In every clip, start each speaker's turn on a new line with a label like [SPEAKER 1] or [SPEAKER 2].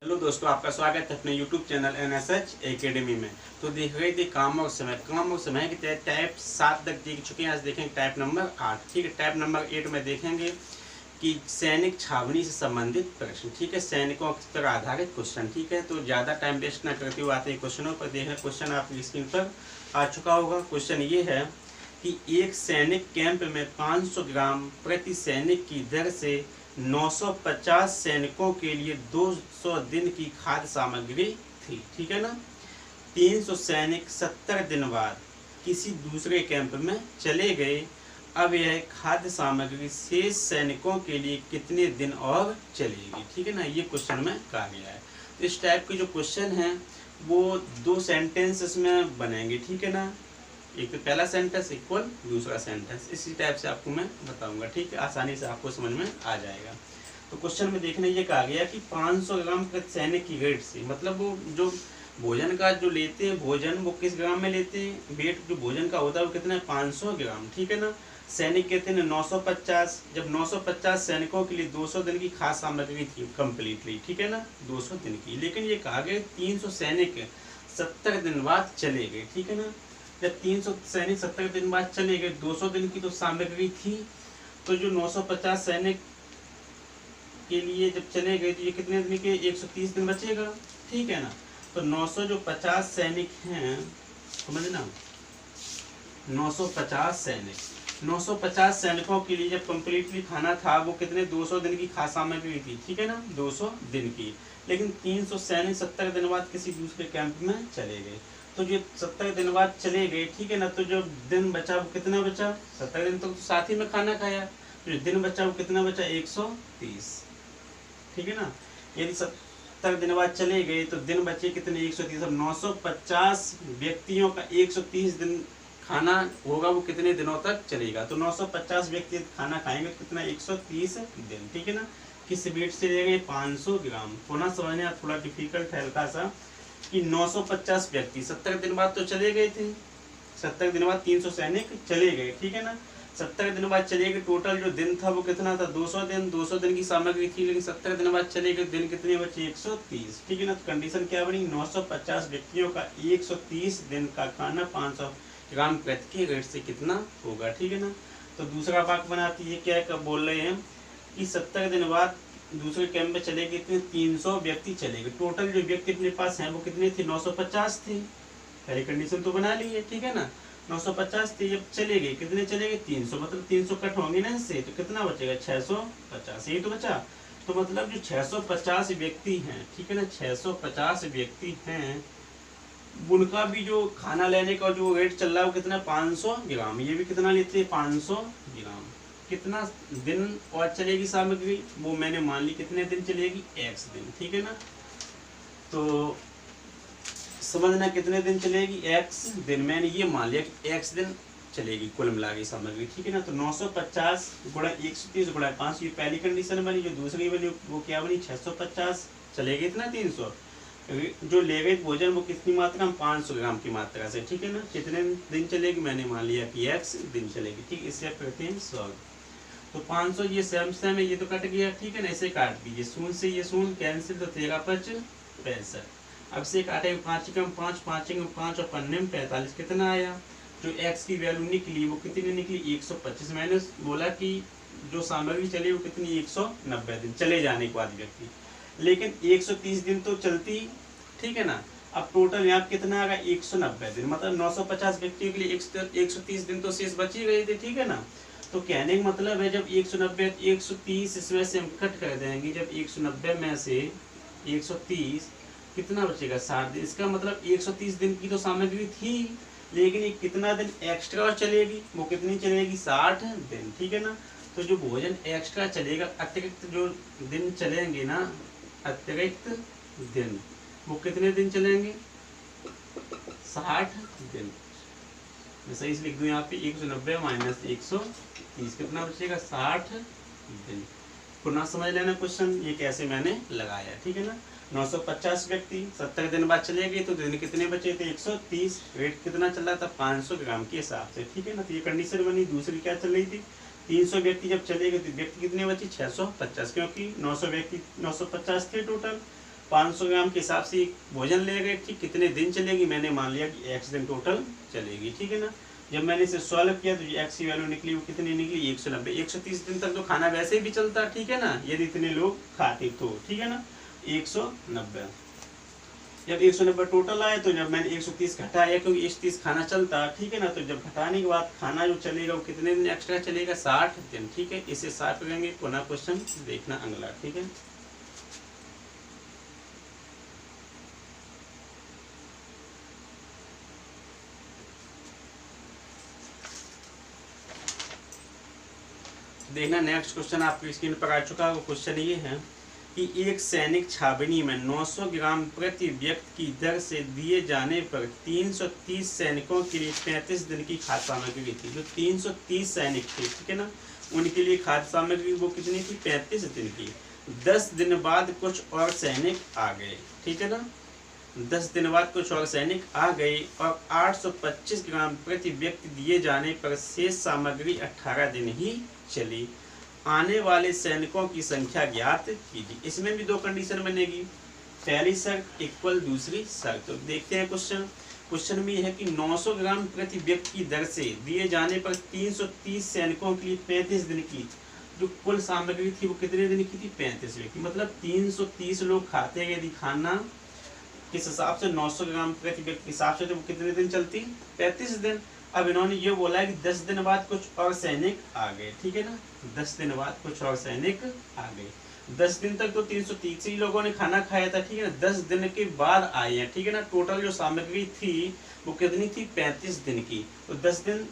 [SPEAKER 1] Hello दोस्तों, आपका स्वागत है अपने यूट्यूब चैनल NSH एकेडमी में। तो देख रहे थे काम और समय के तहत टाइप 7 तक देख चुके हैं। आज देखेंगे टाइप नंबर 8। ठीक है, टाइप नंबर 8 में देखेंगे कि सैनिक छावनी से संबंधित प्रश्न। ठीक है, सैनिकों पर आधारित क्वेश्चन। ठीक है, तो ज़्यादा टाइम वेस्ट ना करते हुए आते हैं क्वेश्चनों पर। देख रहे क्वेश्चन आपकी स्क्रीन पर आ चुका होगा। क्वेश्चन ये है कि एक सैनिक कैंप में 500 ग्राम प्रति सैनिक की दर से 950 सैनिकों के लिए 200 दिन की खाद्य सामग्री थी। ठीक है ना। 300 सैनिक 70 दिन बाद किसी दूसरे कैंप में चले गए। अब यह खाद्य सामग्री शेष सैनिकों के लिए कितने दिन और चलेगी। ठीक है ना, ये क्वेश्चन में कहा गया है। तो इस टाइप के जो क्वेश्चन हैं वो 2 सेंटेंसेस में बनेंगे। ठीक है ना, एक तो पहला सेंटेंस इक्वल दूसरा सेंटेंस, इसी टाइप से आपको मैं बताऊंगा। ठीक है, आसानी से आपको समझ में आ जाएगा। तो क्वेश्चन में देखने ये कहा गया कि 500 ग्राम प्रति सैनिक की वेट से, मतलब वो जो भोजन का जो लेते हैं भोजन वो किस ग्राम में लेते हैं, वेट जो भोजन का होता है वो कितना है 500 ग्राम। ठीक है ना। सैनिक कहते हैं 950, जब 950 सैनिकों के लिए 200 दिन की खास सामग्री थी कम्प्लीटली। ठीक है ना, 200 दिन की। लेकिन ये कहा गया 300 सैनिक 70 दिन बाद चले गए। ठीक है ना, जब 300 सैनिक 70 दिन बाद चले गए, 200 दिन की तो सामग्री थी, तो जो 950 सैनिक के लिए जब चले गए तो ये कितने दिन के 130 दिन बचेगा। ठीक है ना। तो 950 सैनिक हैं, समझना, 950 सैनिकों के लिए जब कम्प्लीटली खाना था वो कितने 200 दिन की खास सामग्री थी। ठीक है ना, 200 दिन की। लेकिन 300 सैनिक 70 दिन बाद किसी दूसरे कैंप में चले गए। तो जो 70 दिन बाद चले गए, ठीक है ना, तो जो दिन बचा वो कितना बचा, 70 दिन तक तो साथ ही में खाना खाया, तो जो दिन बचा वो कितना बचा 130। ठीक है ना, यदि 70 दिन बाद चले गए तो दिन बचे कितने 130। अब 950 व्यक्तियों का 130 दिन खाना होगा, वो कितने दिनों तक चलेगा। तो 950 व्यक्ति खाना खाएंगे तो कितना 130 दिन। ठीक है ना, किस वेट से ले गए 500 ग्राम। पुनः समझने थोड़ा डिफिकल्ट है हल्का सा कि 950 व्यक्ति 70 दिन बाद तो चले गए थे, 70 दिन बाद 300 सैनिक चले गए। ठीक है ना, 70 दिन बाद चले गए, टोटल जो दिन था वो कितना था 200 दिन, 200 दिन की सामग्री थी, लेकिन 70 दिन बाद चले गए, दिन कितने बचे 130। ठीक है ना, तो कंडीशन क्या बनी, 950 व्यक्तियों का 130 दिन का खाना 500 ग्राम प्रति रेट से कितना होगा। ठीक है ना। तो दूसरा वाक्य बनाती है क्या कब बोल रहे हैं कि 70 दिन बाद दूसरे कैंप में चले गए, 300 व्यक्ति चले गए, टोटल जो व्यक्ति अपने पास हैं वो कितने थे 950 थे। पहली कंडीशन तो बना ली है। ठीक है ना, 950 थे, जब चले गए कितने चले गए 300, मतलब 300 कट होंगे ना इससे, तो कितना बचेगा 650, यही तो बचा। तो मतलब जो 650 व्यक्ति हैं, ठीक है ना, 650 व्यक्ति हैं, उनका भी जो खाना लेने का जो रेट चल रहा है वो कितना 500 ग्राम, ये भी कितना लेते हैं 500 ग्राम। कितना दिन और चलेगी सामग्री, वो मैंने मान ली कितने दिन चलेगी x दिन। ठीक है ना, तो समझना कितने दिन चलेगी x दिन, मैंने ये मान लिया कि x दिन चलेगी कुल मिला के सामग्री। ठीक है ना, तो 950 गुणा 130 गुणा 5, ये पहली कंडीशन बनी। जो दूसरी बनी वो क्या बनी 650 चलेगी इतना 300, जो ले गए भोजन वो कितनी मात्रा में 500 ग्राम की मात्रा से। ठीक है ना, कितने दिन चलेगी, मैंने मान लिया कि x दिन चलेगी। ठीक, इससे करते हैं सॉल्व। तो 500 ये सेम है, ये तो कट गया। ठीक है ना, इसे काट दीजिए, शून्य से ये शून्य कैंसिल, तो 13 5 65। अब से काटेंगे 5 कम 5, 5 कम 5 और 5 में 45, कितना आया, जो x की वैल्यू निकली वो कितनी निकली 125। मैंने बोला कि जो सामग्री चली वो कितनी 190 दिन चले जाने के बाद व्यक्ति, लेकिन 130 दिन तो चलती। ठीक है ना, अब टोटल यहाँ कितना आ गया 190 दिन, मतलब 950 व्यक्तियों के लिए 130 दिन तो शेष बच ही गए थे। ठीक है ना, तो कहने का मतलब है जब 190 130 इसमें से हम कट कर देंगे, जब 190 में से 130 कितना बचेगा 60 दिन। इसका मतलब 130 दिन की तो सामग्री थी, लेकिन ये कितना दिन एक्स्ट्रा और चलेगी, वो कितनी चलेगी 60 दिन। ठीक है ना, तो जो भोजन एक्स्ट्रा चलेगा, अतिरिक्त जो दिन चलेंगे ना, अतिरिक्त दिन वो कितने दिन चलेंगे 60 दिन। मैं सही से लिख दूं यहाँ पे 190 माइनस 130 कितना बचेगा 60 दिन। पुनः समझ लेना क्वेश्चन ये कैसे मैंने लगाया। ठीक है ना, 950 व्यक्ति 70 दिन बाद चले गए, तो दिन कितने बचे थे 130, वेट कितना चल रहा था 500 ग्राम के हिसाब से। ठीक है ना, तो ये कंडीशन बनी। दूसरी क्या चल रही थी 300 व्यक्ति जब चले गए तो व्यक्ति कितने बचे 650, क्योंकि 900 व्यक्ति 950 थे टोटल, 500 ग्राम के हिसाब से भोजन ले गए, ठीक। कितने दिन चलेगी, मैंने मान लिया कि x दिन टोटल चलेगी, ठीक है ना। जब मैंने इसे सॉल्व किया तो जो x की वैल्यू निकली वो कितनी निकली, 190। 130 दिन तक तो खाना वैसे भी चलता, ठीक है ना, यदि इतने लोग खाते तो, ठीक है ना। 190, जब 190 टोटल आए तो जब मैंने 130 घटाया, क्योंकि 130 खाना चलता, ठीक है ना, तो जब घटाने के बाद खाना जो चलेगा वो कितने दिन एक्स्ट्रा चलेगा, 60 दिन, ठीक है। इसे साफ करेंगे, पुनः क्वेश्चन देखना अगला, ठीक है। देखना नेक्स्ट क्वेश्चन आपकी स्क्रीन पर आ चुका है। वो क्वेश्चन ये है कि एक सैनिक छावनी में 900 ग्राम प्रति व्यक्ति की दर से दिए जाने पर 330 सैनिकों के लिए 35 दिन की खाद्य सामग्री थी। जो 330 सैनिक थे, ठीक है ना, उनके लिए खाद्य सामग्री वो कितनी थी, 35 दिन की। 10 दिन बाद कुछ और सैनिक आ गए, ठीक है ना। 10 दिन बाद कुछ और सैनिक आ गए और 825 ग्राम प्रति व्यक्ति दिए जाने पर शेष सामग्री 18 दिन ही चली। आने वाले सैनिकों की संख्या ज्ञात कीजिए। इसमें भी दो कंडीशन बनेगी, पहली शर्त इक्वल दूसरी शर्त। तो देखते हैं क्वेश्चन में यह है कि 900 ग्राम प्रति व्यक्ति की दर से दिए जाने पर 330 सैनिकों के लिए 35 दिन की जो कुल सामग्री थी वो कितने दिन की थी, 35 दिन की। मतलब 330 लोग खाते हैं यदि खाना किस हिसाब से 900 ग्राम प्रति व्यक्ति के हिसाब से, तो वो कितने दिन चलती, 35 दिन। अब इन्होंने ये बोला है कि 10 दिन बाद कुछ और सैनिक आ गए, ठीक है ना। 10 दिन बाद कुछ और सैनिक आ गए। 10 दिन तक तो 330 ही लोगों ने खाना खाया था, ठीक है ना। 10 दिन के बाद आए हैं, ठीक है ना। टोटल जो सामग्री थी वो कितनी थी, 35 दिन की। तो 10 दिन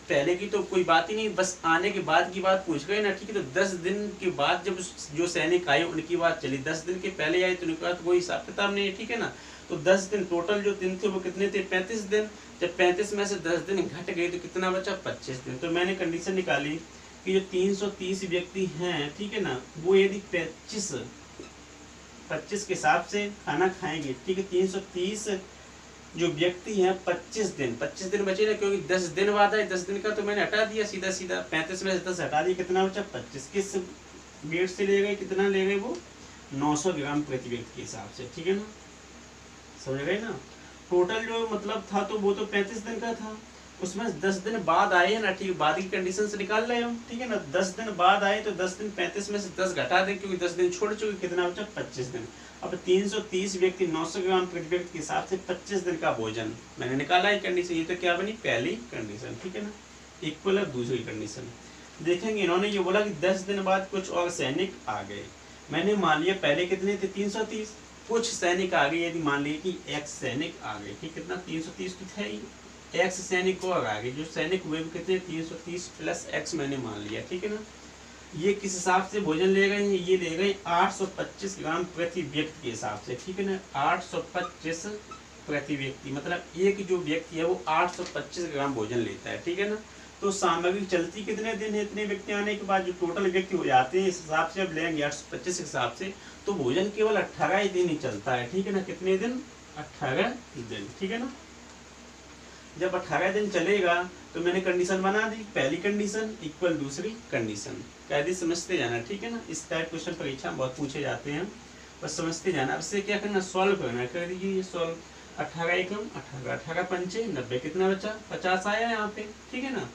[SPEAKER 1] पहले की तो कोई बात ही नहीं, बस आने के बाद की बात पूछ गए ना, ठीक है। तो 10 दिन के बाद जब जो सैनिक आए उनकी बात चली, 10 दिन के पहले आए तो उनके बाद कोई हिसाब किताब नहीं है, ठीक है ना। तो 10 दिन टोटल जो दिन थे वो कितने थे, 35 दिन। जब 35 में से 10 दिन घट गए तो कितना बचा, 25 दिन। तो मैंने कंडीशन निकाली कि जो 330 व्यक्ति हैं, ठीक है ना, वो यदि 25 के हिसाब से खाना खाएंगे, ठीक है। 330 जो व्यक्ति हैं 25 दिन बचे ना, क्योंकि 10 दिन बाद आए, 10 दिन का तो मैंने हटा दिया सीधा 35 में से 10 हटा दिया, कितना बचा, 25। किस वेट से ले गए, कितना ले गए वो, 900 ग्राम प्रति व्यक्ति के हिसाब से, ठीक है ना। समझ गए ना। टोटल जो मतलब था तो वो तो 35 दिन का था, उसमें 10 दिन बाद आए ना, ठीक है। बाद की कंडीशन से निकाल रहे हो, ठीक है ना। 10 दिन बाद आए तो 10 दिन 35 में से 10 घटा दें, क्योंकि 10 दिन छोड़ चुके, कितना बचा, 25 दिन। अब 330 व्यक्ति 900 ग्राम प्रति व्यक्ति के हिसाब से 25 दिन का भोजन मैंने निकाला है कंडीशन। ये तो क्या बनी, पहली कंडीशन, ठीक है ना। इक्वल है दूसरी कंडीशन। देखेंगे इन्होंने ये बोला कि 10 दिन बाद कुछ और सैनिक आ गए। मैंने मान लिया पहले कितने थे, 330, कुछ सैनिक आ गए, यदि मान लिए कि x सैनिक आ गए, ठीक, कितना 330 तो थे ही, x सैनिक और आ गए। जो सैनिक हुए वो कितने, 330 प्लस x मैंने मान लिया, ठीक है ना। ये किस हिसाब से भोजन ले गए हैं, ये ले गए 825 ग्राम प्रति व्यक्ति के हिसाब से, ठीक है ना। 825 प्रति व्यक्ति, मतलब एक जो व्यक्ति है वो 825 ग्राम भोजन लेता है, ठीक है ना। तो सामग्री चलती कितने दिन है, इतने व्यक्ति आने के बाद जो टोटल व्यक्ति हो जाते हैं इस हिसाब से अब लेंगे 825 के हिसाब से, तो भोजन केवल 18 ही दिन ही चलता है, ठीक है ना। कितने दिन, 18 दिन, ठीक है ना। जब 18 दिन चलेगा तो मैंने कंडीशन बना दी, पहली कंडीशन इक्वल दूसरी कंडीशन। कैदी समझते जाना, ठीक है ना। इस टाइप क्वेश्चन परीक्षा में बहुत पूछे जाते हैं, बस समझते जाना। अब से क्या करना, सॉल्व करना, कर दीजिए ये सॉल्व। 18 एकम 18, 18 पंचे 90, कितना बचा, 50 आया यहाँ पे, ठीक है ना।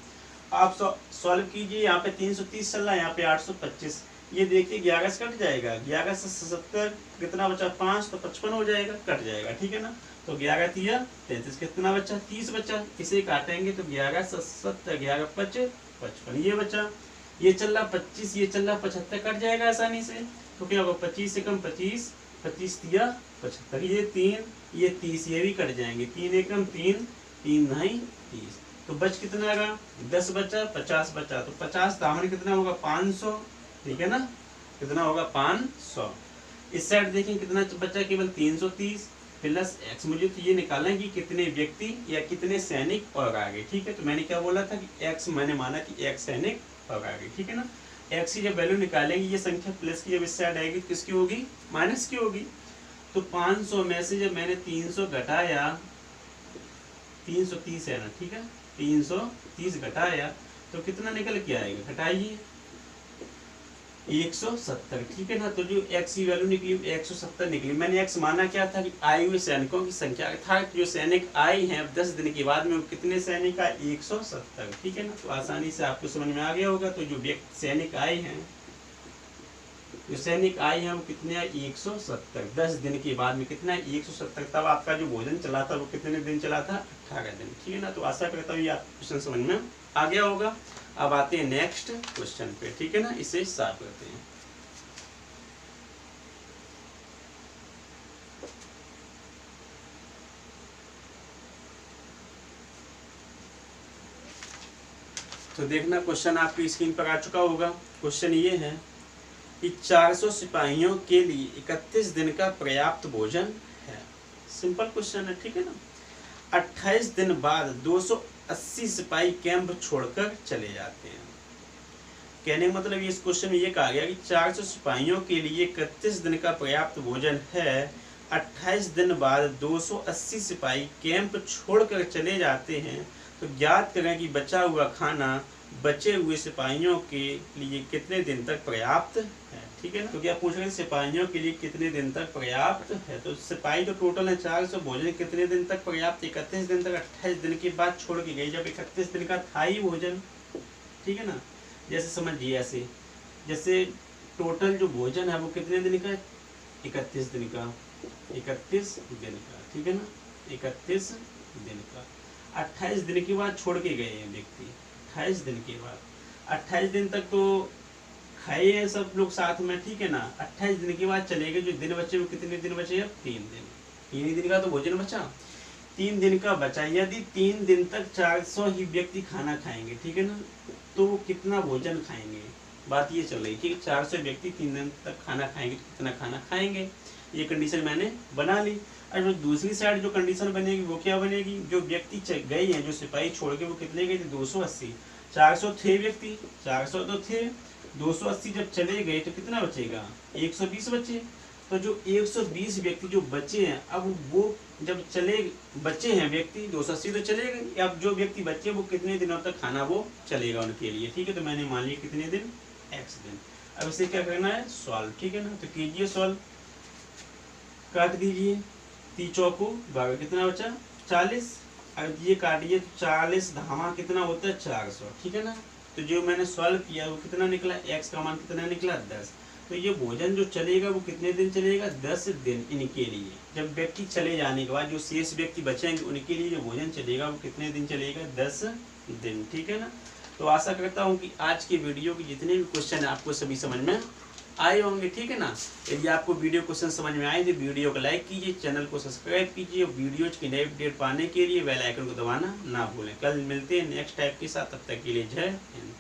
[SPEAKER 1] आप सॉल्व कीजिए, यहाँ पे 330 चल रहा है, यहाँ पे 825। ये देखिए 11 से कट जाएगा, 11 से 70 कितना बचा, 5, तो 55 हो जाएगा, कट जाएगा, ठीक है ना। तो 11 तिया 33, कितना बचा, 30 बचा। इसे काटेंगे तो 11 से 70, 11 5 55, ये बचा। ये चल रहा 25, ये चल रहा 75, कट जाएगा आसानी से। तो क्या होगा, 25 से कम 25, 25 तिया 75, ये 3, ये 30, ये भी कट जाएंगे। 3 एकम 3, 3 नहीं 30, तो बच कितना आएगा, 10 बचा, 50 बचा। तो 50 दामन कितना होगा, 500, ठीक है ना। कितना होगा, 500। इस साइड देखें कितना बचा, केवल 330 प्लस x। मुझे तो ये निकालना है कि कितने व्यक्ति या कितने सैनिक और आ गए, ठीक है। तो मैंने क्या बोला था कि x, मैंने माना कि x सैनिक और आ गए, ठीक है ना। x की जब वैल्यू निकालेंगे, ये संख्या प्लस की जब इस साइड आएगी तो किसकी होगी, माइनस की होगी। तो 500 में से जब मैंने 300 घटाया, 330 है ना, ठीक है, 330 घटाया तो कितना निकल के आएगा, घटाइए 170, ठीक है ना। तो जो x की वैल्यू निकली 170 निकली। मैंने x माना क्या था कि आए हुए सैनिकों की संख्या था, जो सैनिक आए हैं अब 10 दिन के बाद में वो कितने सैनिक आए, 170, ठीक है ना। तो आसानी से आपको समझ में आ गया होगा। तो जो सैनिक आए हैं, जो सैनिक आए हैं वो कितने आए, 170, 10 दिन के बाद में कितना है, 170। तब आपका जो भोजन चला था वो कितने दिन चला था, 18 दिन, ठीक है ना। तो आशा करता हूँ ये आप क्वेश्चन समझ में आ गया होगा। अब आते हैं नेक्स्ट क्वेश्चन पे, ठीक है ना। इसे सॉल्व करते हैं। तो देखना क्वेश्चन आपकी स्क्रीन पर आ चुका होगा। क्वेश्चन ये है कि 400 सिपाहियों के लिए 31 दिन का पर्याप्त भोजन है। सिंपल क्वेश्चन है, ठीक है ना। 28 दिन बाद 280 सिपाही कैंप छोड़कर चले जाते हैं। कहने का मतलब इस क्वेश्चन में ये कहा गया कि 400 सिपाहियों के लिए 31 दिन का पर्याप्त भोजन है। 28 दिन बाद 280 सिपाही कैंप छोड़कर चले जाते हैं। तो ज्ञात करें कि बचा हुआ खाना बचे हुए सिपाहियों के लिए कितने दिन तक पर्याप्त है, ठीक है ना। तो क्या पूछ रहे हैं, सिपाहियों के लिए कितने दिन तक पर्याप्त है। तो सिपाही तो टोटल है 400, भोजन कितने दिन तक पर्याप्त, 31 दिन तक। 28 दिन के बाद छोड़ के गई, जब 31 दिन का था ही भोजन, ठीक है ना। जैसे समझिए, ऐसे जैसे टोटल जो भोजन है वो कितने दिन का है, 31 दिन का, 31 दिन का, ठीक है ना, 31 दिन का। 28 दिन के बाद छोड़ के गए हैं व्यक्ति, 28 दिन के बाद, 28 दिन तक तो खाए हैं सब लोग साथ में, ठीक है ना। 28 दिन के बाद चले गए, जो दिन बचे वो कितने दिन बचे, अब 3 दिन, 3 दिन का तो भोजन बचा, 3 दिन का बचा। यदि 3 दिन तक 400 ही व्यक्ति खाना खाएंगे, ठीक है ना, तो वो कितना भोजन खाएंगे, बात ये चल रही थी कि 400 व्यक्ति 3 दिन तक खाना खाएंगे, तो कितना खाना खाएंगे, ये कंडीशन मैंने बना ली। और दूसरी साइड जो कंडीशन बनेगी वो क्या बनेगी, जो व्यक्ति गए हैं, जो सिपाही छोड़ के, वो कितने गए थे, 280, 400 थे व्यक्ति, 400 तो थे, 280 जब चले गए तो कितना बचेगा, 120 बचे। तो जो 120 व्यक्ति जो बचे हैं, अब वो जब चले बचे हैं व्यक्ति, 280 तो चले गए, अब जो व्यक्ति बचे वो कितने दिनों तक खाना वो चलेगा उनके लिए, ठीक है। तो मैंने मान लिया कितने दिन, x दिन। अब इसे क्या करना है, सॉल्व, ठीक है ना। तो कीजिए सॉल्व, काट दीजिए, 3 चौको 12, कितना बचा, 40। अब ये काटिए, 40 धामा कितना होता है, 400, ठीक है ना। तो जो मैंने सॉल्व किया वो कितना निकला, x का मान कितना निकला, 10। तो ये भोजन जो चलेगा वो कितने दिन चलेगा, 10 दिन इनके लिए। जब व्यक्ति चले जाने के बाद जो शेष व्यक्ति बचेंगे उनके लिए जो भोजन चलेगा वो कितने दिन चलेगा, 10 दिन, ठीक है ना। तो आशा करता हूँ कि आज की वीडियो के जितने भी क्वेश्चन है आपको सभी समझ में आए होंगे, ठीक है ना। यदि आपको वीडियो क्वेश्चन समझ में आए तो वीडियो को लाइक कीजिए, चैनल को सब्सक्राइब कीजिए, वीडियोज की नई अपडेट पाने के लिए बेल आइकन को दबाना ना भूलें। कल मिलते हैं नेक्स्ट टाइप के साथ, तब तक के लिए जय हिंद।